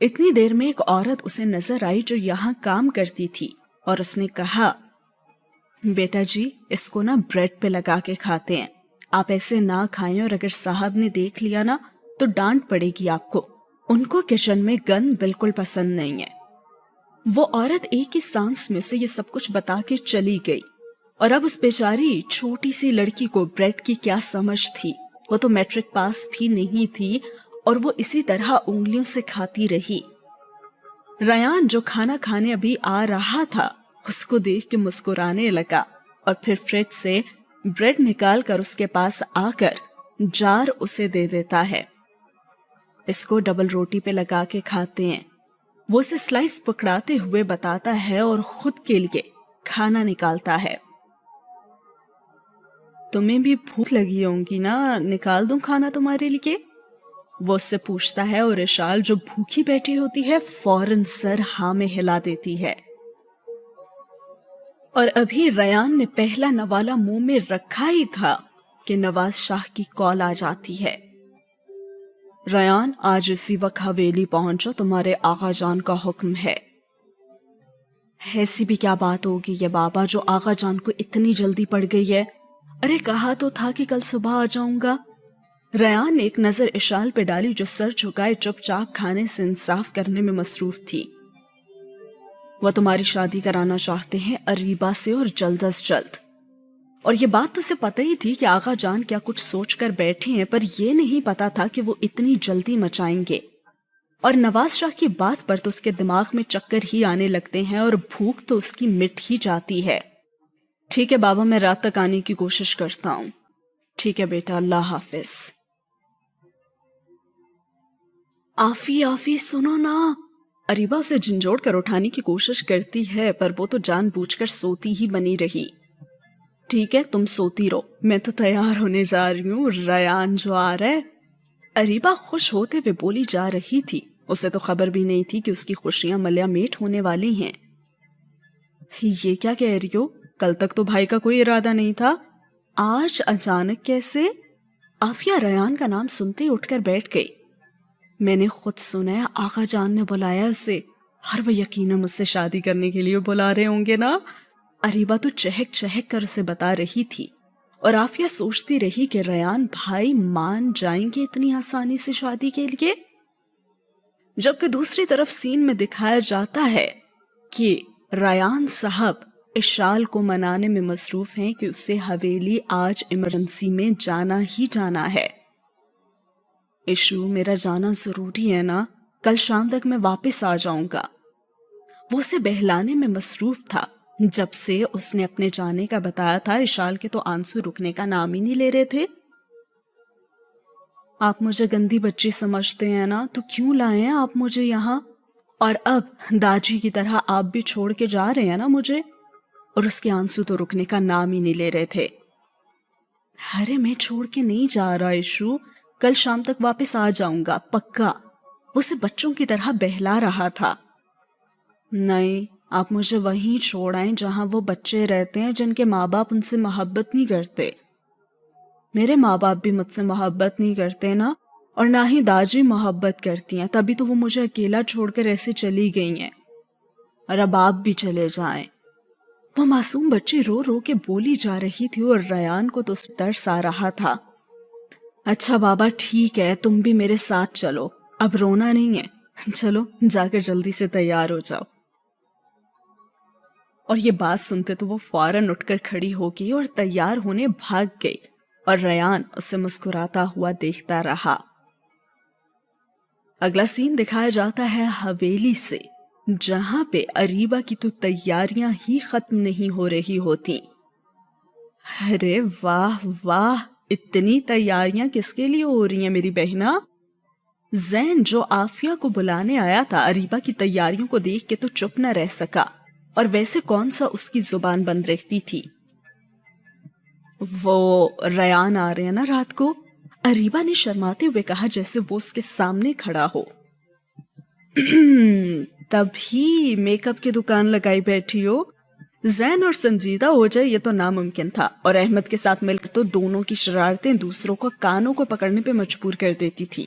اتنی دیر میں ایک عورت اسے نظر آئی جو یہاں کام کرتی تھی، اور اس نے کہا، بیٹا جی اس کو نا بریڈ پہ لگا کے کھاتے ہیں، آپ ایسے نہ کھائیں، اور اگر صاحب نے دیکھ لیا نا تو ڈانٹ پڑے گی آپ کو، ان کو کچن میں گند بالکل پسند نہیں ہے۔ وہ عورت ایک ہی سانس میں اسے یہ سب کچھ بتا کے چلی گئی، اور اب اس بیچاری چھوٹی سی لڑکی کو بریڈ کی کیا سمجھ تھی، وہ تو میٹرک پاس بھی نہیں تھی، اور وہ اسی طرح انگلیوں سے کھاتی رہی۔ ریان جو کھانا کھانے ابھی آ رہا تھا اس کو دیکھ کے مسکرانے لگا، اور پھر فریج سے بریڈ نکال کر اس کے پاس آ کر جار اسے دے دیتا ہے۔ اس کو ڈبل روٹی پہ لگا کے کھاتے ہیں، وہ اسے سلائس پکڑاتے ہوئے بتاتا ہے اور خود کے لیے کھانا نکالتا ہے۔ تمہیں بھی بھوک لگی ہوگی نا، نکال دوں کھانا تمہارے لیے؟ وہ اس سے پوچھتا ہے، اور اشال جو بھوکی بیٹھی ہوتی ہے فوراً سر ہاں میں ہلا دیتی ہے۔ اور ابھی ریان نے پہلا نوالا منہ میں رکھا ہی تھا کہ نواز شاہ کی کال آ جاتی ہے، ریان آج اسی وقت حویلی پہنچو، تمہارے آغا جان کا حکم ہے۔ ایسی بھی کیا بات ہوگی یہ بابا جو آغا جان کو اتنی جلدی پڑ گئی ہے؟ ارے کہا تو تھا کہ کل صبح آ جاؤں گا۔ ریان نے ایک نظر اشال پہ ڈالی جو سر جھکائے چپ چاپ کھانے سے انصاف کرنے میں مصروف تھی۔ وہ تمہاری شادی کرانا چاہتے ہیں اریبہ سے، اور جلد از جلد، اور یہ بات تو اسے پتہ ہی تھی کہ آغا جان کیا کچھ سوچ کر بیٹھے ہیں، پر یہ نہیں پتا تھا کہ وہ اتنی جلدی مچائیں گے۔ اور نواز شاہ کی بات پر تو اس کے دماغ میں چکر ہی آنے لگتے ہیں، اور بھوک تو اس کی مٹ ہی جاتی ہے۔ ٹھیک ہے بابا، میں رات تک آنے کی کوشش کرتا ہوں۔ ٹھیک ہے بیٹا، اللہ حافظ۔ آفی سنو نا، اریبہ اسے جھنجھوڑ کر اٹھانے کی کوشش کرتی ہے، پر وہ تو جان بوجھ کر سوتی ہی بنی رہی۔ ٹھیک ہے تم سوتی رہو، میں تو تیار ہونے جا رہی ہوں، ریان جو آ رہا ہے۔ اریبہ خوش ہوتے ہوئے بولی جا رہی تھی، اسے تو خبر بھی نہیں تھی کہ اس کی خوشیاں ملیا میٹ ہونے والی ہیں۔ یہ کیا کہہ رہی ہو؟ کل تک تو بھائی کا کوئی ارادہ نہیں تھا، آج اچانک کیسے؟ آفیہ ریان کا نام سنتے اٹھ کر بیٹھ گئی۔ میں نے خود سنا ہے، آقا جان نے بلایا اسے، اور وہ یقیناً مجھ سے شادی کرنے کے لیے بلا رہے ہوں گے نا۔ اریبہ تو چہک چہک کر اسے بتا رہی تھی، اور آفیہ سوچتی رہی کہ ریان بھائی مان جائیں گے اتنی آسانی سے شادی کے لیے؟ جبکہ دوسری طرف سین میں دکھایا جاتا ہے کہ ریان صاحب اشال کو منانے میں مصروف ہیں کہ اسے حویلی آج ایمرجنسی میں جانا ہی جانا ہے۔ ایشو میرا جانا ضروری ہے نا، کل شام تک میں واپس آ جاؤں گا۔ وہ اسے بہلانے میں مصروف تھا، جب سے اس نے اپنے جانے کا بتایا تھا اشال کے تو آنسو رکنے کا نام ہی نہیں لے رہے تھے۔ آپ مجھے گندی بچی سمجھتے ہیں نا، تو کیوں لائے ہیں آپ مجھے یہاں؟ اور اب داجی کی طرح آپ بھی چھوڑ کے جا رہے ہیں نا مجھے؟ اور اس کے آنسو تو رکنے کا نام ہی نہیں لے رہے تھے۔ ارے میں چھوڑ کے نہیں جا رہا ایشو، کل شام تک واپس آ جاؤں گا پکا۔ وہ اسے بچوں کی طرح بہلا رہا تھا۔ نہیں، آپ مجھے وہیں چھوڑ آئیں جہاں وہ بچے رہتے ہیں جن کے ماں باپ ان سے محبت نہیں کرتے۔ میرے ماں باپ بھی مجھ سے محبت نہیں کرتے نا، اور نہ ہی داجی محبت کرتی ہیں، تبھی تو وہ مجھے اکیلا چھوڑ کر ایسے چلی گئی ہیں، اور اب آپ بھی چلے جائیں۔ وہ معصوم بچی رو رو کے بولی جا رہی تھی، اور ریان کو تو ترس آ رہا تھا۔ اچھا بابا ٹھیک ہے، تم بھی میرے ساتھ چلو، اب رونا نہیں ہے، چلو جا کر جلدی سے تیار ہو جاؤ۔ اور یہ بات سنتے تو وہ فوراً اٹھ کر کھڑی ہو گئی اور تیار ہونے بھاگ گئی، اور ریان اسے مسکراتا ہوا دیکھتا رہا۔ اگلا سین دکھایا جاتا ہے حویلی سے، جہاں پہ اریبہ کی تو تیاریاں ہی ختم نہیں ہو رہی ہوتی۔ ارے واہ واہ، اتنی تیاریاں کس کے لیے ہو رہی ہیں میری بہنا؟ زین جو آفیہ کو بلانے آیا تھا اریبہ کی تیاریوں کو دیکھ کے تو چپ نہ رہ سکا، اور ویسے کون سا اس کی زبان بند رہتی تھی۔ وہ ریان آ رہے ہیں نا رات کو؟ اریبہ نے شرماتے ہوئے کہا، جیسے وہ اس کے سامنے کھڑا ہو۔ تبھی میک اپ کی دکان لگائی بیٹھی ہو؟ زین اور سنجیدہ ہو جائے یہ تو ناممکن تھا، اور احمد کے ساتھ مل کر تو دونوں کی شرارتیں دوسروں کو کانوں کو پکڑنے پہ مجبور کر دیتی تھی۔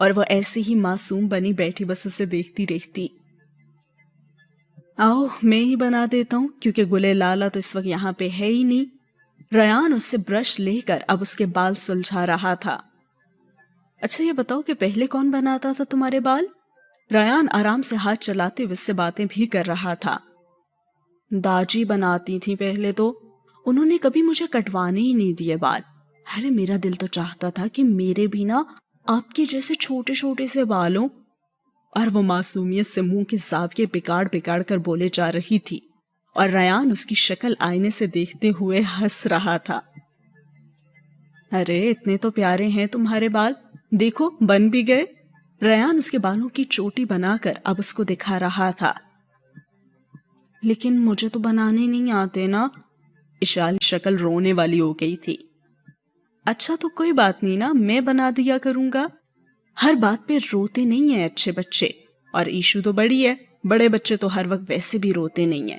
اور وہ ایسی ہی معصوم بنی بیٹھی بس اسے دیکھتی رہتی۔ آؤ میں ہی بنا دیتا ہوں، کیونکہ گلے لالا تو اس وقت یہاں پہ ہے ہی نہیں۔ ریان اس سے برش لے کر اب اس کے بال سلجھا رہا تھا۔ اچھا یہ بتاؤ کہ پہلے کون بناتا تھا تمہارے بال؟ ریان آرام سے ہاتھ چلاتے ہوئے اس سے باتیں بھی کر رہا تھا۔ داجی بناتی تھی پہلے تو، انہوں نے کبھی مجھے کٹوانے ہی نہیں دیے بال۔ ارے میرا دل تو چاہتا تھا کہ میرے بھی نا آپ کے جیسے چھوٹے چھوٹے سے بال ہوں۔ اور وہ معصومیت سے منہ کے زاویے بگاڑ بگاڑ کر بولے جا رہی تھی، اور ریان اس کی شکل آئینے سے دیکھتے ہوئے ہنس رہا تھا۔ ارے اتنے تو پیارے ہیں تمہارے بال، دیکھو بن بھی گئے۔ ریان اس کے بالوں کی چوٹی بنا کر اب اس کو دکھا رہا تھا۔ لیکن مجھے تو بنانے نہیں آتے نا۔ اشال کی شکل رونے والی ہو گئی تھی۔ اچھا تو کوئی بات نہیں نا، میں بنا دیا کروں گا۔ ہر بات پہ روتے نہیں ہیں اچھے بچے، اور ایشو تو بڑی ہے، بڑے بچے تو ہر وقت ویسے بھی روتے نہیں ہیں۔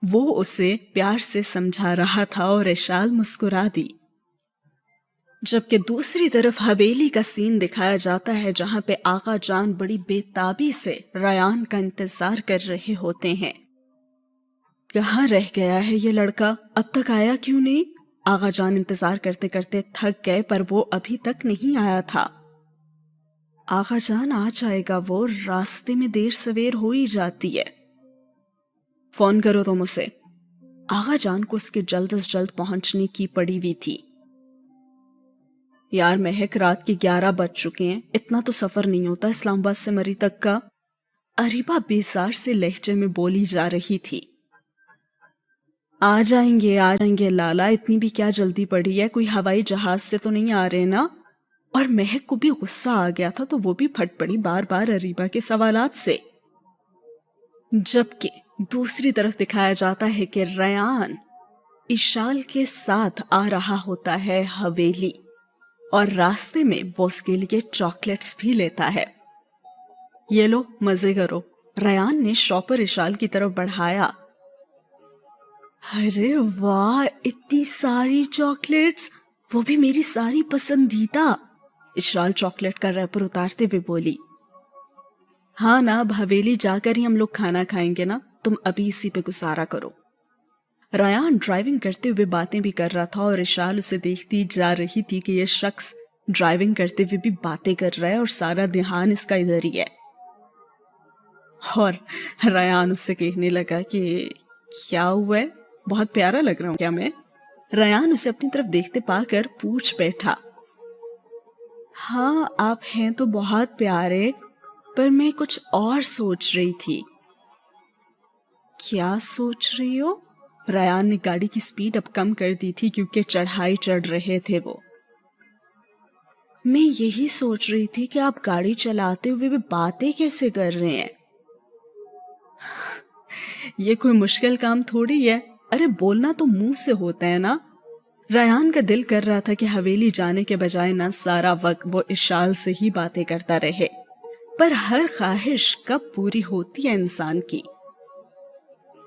وہ اسے پیار سے سمجھا رہا تھا اور اشال مسکرا دی۔ جبکہ دوسری طرف حویلی کا سین دکھایا جاتا ہے، جہاں پہ آقا جان بڑی بے تابی سے ریان کا انتظار کر رہے ہوتے ہیں۔ کہاں رہ گیا ہے یہ لڑکا، اب تک آیا کیوں نہیں؟ آقا جان انتظار کرتے کرتے تھک گئے، پر وہ ابھی تک نہیں آیا تھا۔ آقا جان آ جائے گا، وہ راستے میں دیر سویر ہو ہی جاتی ہے۔ فون کرو تم اسے۔ آقا جان کو اس کے جلد از جلد پہنچنے کی پڑی ہوئی تھی۔ یار مہک، رات کے 11 بج چکے ہیں، اتنا تو سفر نہیں ہوتا اسلام آباد سے مری تک کا۔ اریبا بیزار سے لہجے میں بولی جا رہی تھی۔ آ جائیں گے لالا، اتنی بھی کیا جلدی پڑی ہے، کوئی ہوائی جہاز سے تو نہیں آ رہے نا؟ اور مہک کو بھی غصہ آ گیا تھا تو وہ بھی پھٹ پڑی بار بار اریبا کے سوالات سے۔ جبکہ دوسری طرف دکھایا جاتا ہے کہ ریان اشال کے ساتھ آ رہا ہوتا ہے حویلی، اور راستے میں وہ اس کے لیے چاکلیٹس بھی لیتا ہے۔ یہ لو مزے کرو۔ ریان نے شاپر اشال کی طرف بڑھایا۔ ارے واہ، اتنی ساری چاکلیٹس، وہ بھی میری ساری پسندیدہ۔ اشال چاکلیٹ کا ریپر اتارتے ہوئے بولی۔ ہاں نا، اب حویلی جا کر ہی ہم لوگ کھانا کھائیں گے نا، تم ابھی اسی پہ گزارا کرو۔ ریان ڈرائیونگ کرتے ہوئے باتیں بھی کر رہا تھا، اور اشال اسے دیکھتی جا رہی تھی کہ یہ شخص ڈرائیونگ کرتے ہوئے بھی باتیں کر رہا ہے اور سارا دھیان اس کا ادھر ہی ہے۔ اور ریان اس سے کہنے لگا کہ کیا ہوا ہے، بہت پیارا لگ رہا ہوں کیا میں؟ ریان اسے اپنی طرف دیکھتے پا کر پوچھ بیٹھا۔ ہاں آپ ہیں تو بہت پیارے، پر میں کچھ اور سوچ رہی تھی۔ کیا سوچ رہی ہو؟ ریان نے گاڑی کی سپیڈ اب کم کر دی تھی کیونکہ چڑھائی چڑھ رہے تھے وہ۔ میں یہی سوچ رہی تھی کہ آپ گاڑی چلاتے ہوئے بھی باتیں کیسے کر رہے ہیں؟ یہ کوئی مشکل کام تھوڑی ہے، ارے بولنا تو منہ سے ہوتا ہے نا۔ ریان کا دل کر رہا تھا کہ حویلی جانے کے بجائے نہ سارا وقت وہ اشال سے ہی باتیں کرتا رہے، پر ہر خواہش کب پوری ہوتی ہے انسان کی۔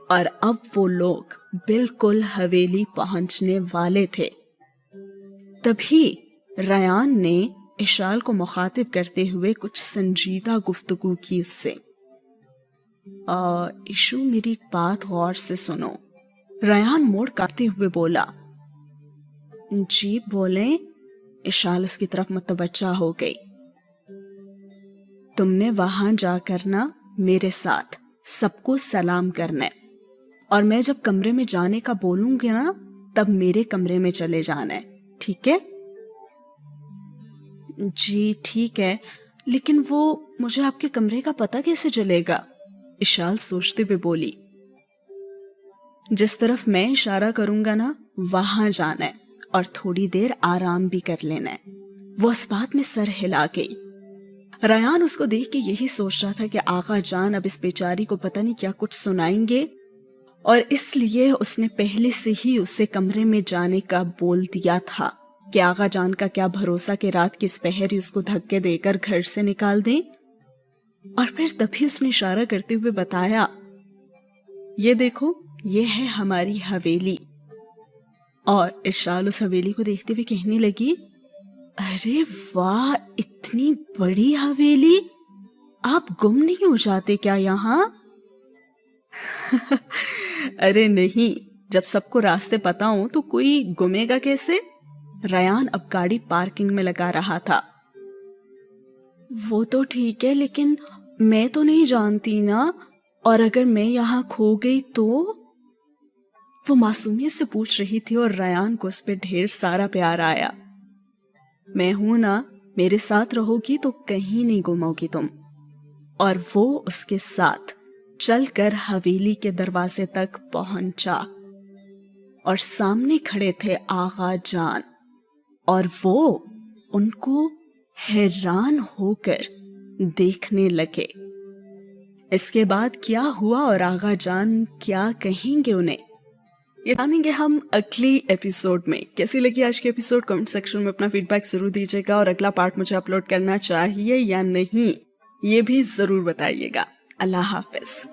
اور اب وہ لوگ بالکل حویلی پہنچنے والے تھے۔ تبھی ریان نے اشال کو مخاطب کرتے ہوئے کچھ سنجیدہ گفتگو کی اس سے۔ ایشو میری ایک بات غور سے سنو۔ ریان موڑ کاٹتے ہوئے بولا۔ جی بولیں۔ اشال اس کی طرف متوجہ ہو گئی۔ تم نے وہاں جا کر نا میرے ساتھ سب کو سلام کرنا ہے، اور میں جب کمرے میں جانے کا بولوں گی نا تب میرے کمرے میں چلے جانا ہے، ٹھیک ہے؟ جی ٹھیک ہے، لیکن وہ مجھے آپ کے کمرے کا پتہ کیسے چلے گا؟ اشال سوچتے ہوئے بولی۔ جس طرف میں اشارہ کروں گا نا وہاں جانا ہے، اور تھوڑی دیر آرام بھی کر لینا ہے۔ وہ اس بات میں سر ہلا گئی۔ ریان اس کو دیکھ کے یہی سوچ رہا تھا کہ آقا جان اب اس بیچاری کو پتہ نہیں کیا کچھ سنائیں گے، اور اس لیے اس نے پہلے سے ہی اسے کمرے میں جانے کا بول دیا تھا کہ آقا جان کا کیا بھروسہ کہ رات کی اس پہر ہی اس کو دھکے دے کر گھر سے نکال دیں۔ اور پھر تبھی اس نے اشارہ کرتے ہوئے بتایا، یہ دیکھو یہ ہے ہماری حویلی۔ اور اشال اس حویلی کو دیکھتے ہوئے کہنے لگی، ارے واہ، اتنی بڑی حویلی، آپ گم نہیں ہو جاتے کیا یہاں؟ ارے نہیں، جب سب کو راستے پتا ہوں تو کوئی گمے گا کیسے؟ ریان اب گاڑی پارکنگ میں لگا رہا تھا۔ وہ تو ٹھیک ہے، لیکن میں تو نہیں جانتی نا، اور اگر میں یہاں کھو گئی تو؟ وہ معصومیت سے پوچھ رہی تھی اور ریان کو اس پہ ڈھیر سارا پیار آیا۔ میں ہوں نا، میرے ساتھ رہو گی تو کہیں نہیں گمو گی تم۔ اور وہ اس کے ساتھ چل کر حویلی کے دروازے تک پہنچا، اور سامنے کھڑے تھے آغا جان، اور وہ ان کو حیران ہو کر دیکھنے لگے۔ اس کے بعد کیا ہوا اور آغا جان کیا کہیں گے انہیں، یہ جانیں گے ہم اگلی ایپیسوڈ میں۔ کیسی لگی آج کی ایپیسوڈ؟ کمنٹ سیکشن میں اپنا فیڈ بیک ضرور دیجیے گا، اور اگلا پارٹ مجھے اپلوڈ کرنا چاہیے یا نہیں یہ بھی ضرور بتائیے گا۔ اللہ حافظ۔